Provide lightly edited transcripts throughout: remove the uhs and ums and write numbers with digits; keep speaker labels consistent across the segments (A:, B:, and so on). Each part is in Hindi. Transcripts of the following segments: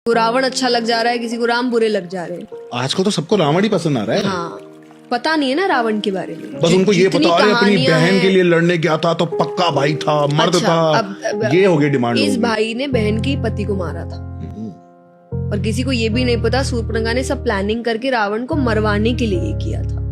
A: को रावण अच्छा लग जा रहा है, किसी को राम बुरे लग जा रहे हैं।
B: आजकल तो सबको रावण ही पसंद आ रहा है।
A: हाँ, पता नहीं है ना रावण के बारे में।
B: बस उनको ये पता है अपनी बहन के लिए लड़ने गया था तो पक्का भाई था, मर्द
A: अच्छा,
B: था।
A: अब
B: ये हो गई डिमांड।
A: इस भाई ने बहन के पति को मारा था और किसी को ये भी नहीं पता शूर्पणखा ने सब प्लानिंग करके रावण को मरवाने के लिए किया था।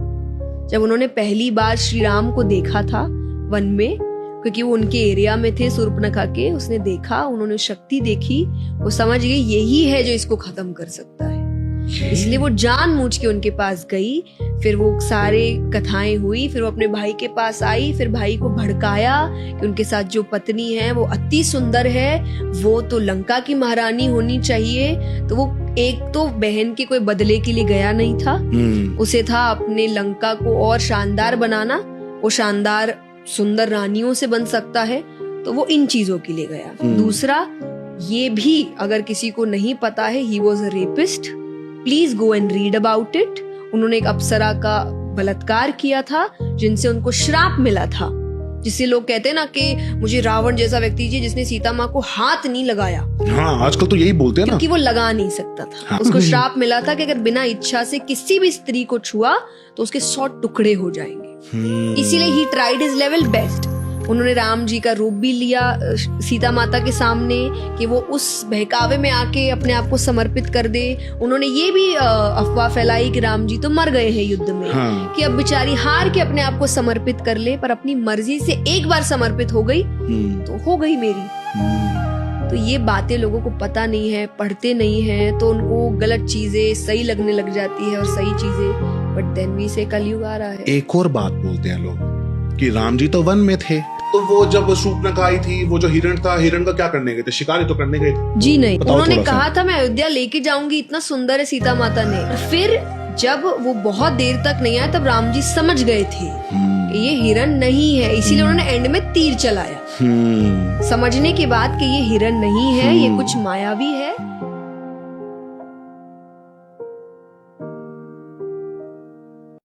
A: जब उन्होंने पहली बार श्री राम को देखा था वन में, क्योंकि वो उनके एरिया में थे शूर्पणखा के, उसने देखा, उन्होंने शक्ति देखी, वो समझ गई यही है जो इसको खत्म कर सकता है। इसलिए वो जानबूझ के उनके पास गई। फिर वो सारे कथाएं हुई, फिर वो अपने भाई के पास आई, फिर भाई को भड़काया कि उनके साथ जो पत्नी है वो अति सुंदर है, वो तो लंका की महारानी होनी चाहिए। तो वो एक तो बहन के कोई बदले के लिए गया नहीं था, उसे था अपने लंका को और शानदार बनाना। वो शानदार सुंदर रानियों से बन सकता है, तो वो इन चीजों के लिए गया। दूसरा, ये भी अगर किसी को नहीं पता है, he was a rapist, please go and read about it. उन्होंने एक अप्सरा का बलात्कार किया था जिनसे उनको श्राप मिला था, जिससे लोग कहते हैं ना कि मुझे रावण जैसा व्यक्ति चाहिए जिसने सीता माँ को हाथ नहीं लगाया।
B: हाँ, आजकल तो यही बोलते हैं ना,
A: क्योंकि वो लगा नहीं सकता था। हाँ। उसको श्राप मिला था कि अगर बिना इच्छा से किसी भी स्त्री को छुआ तो उसके 100 टुकड़े हो जाएंगे। इसीलिए he tried his level best. उन्होंने राम जी का रूप भी लिया सीता माता के सामने कि वो उस बहकावे में आके अपने आप को समर्पित कर दे। उन्होंने ये भी अफवाह फैलाई कि राम जी तो मर गए हैं युद्ध में। हाँ। कि अब बेचारी हार के अपने आप को समर्पित कर ले, पर अपनी मर्जी से एक बार समर्पित हो गई तो हो गई मेरी। तो ये बातें लोगों को पता नहीं है, पढ़ते नहीं है, तो उनको गलत चीजें सही लगने लग जाती है और सही चीजें। बट देन भी से कलयुग आ रहा है।
B: एक और बात बोलते हैं लोग कि राम जी तो वन में थे, तो वो जब शूर्पणखा आई थी, वो जो हिरण था, हिरण का क्या करने गए थे? शिकारी तो करने गए थे। जी नहीं,
A: उन्होंने कहा था मैं अयोध्या लेके जाऊंगी, इतना सुंदर है सीता माता ने। फिर जब वो बहुत देर तक नहीं आया तब राम जी समझ गए थे कि ये हिरण नहीं है, इसीलिए उन्होंने एंड में तीर चलाया, समझने के बाद कि ये हिरण नहीं है, ये कुछ मायावी है।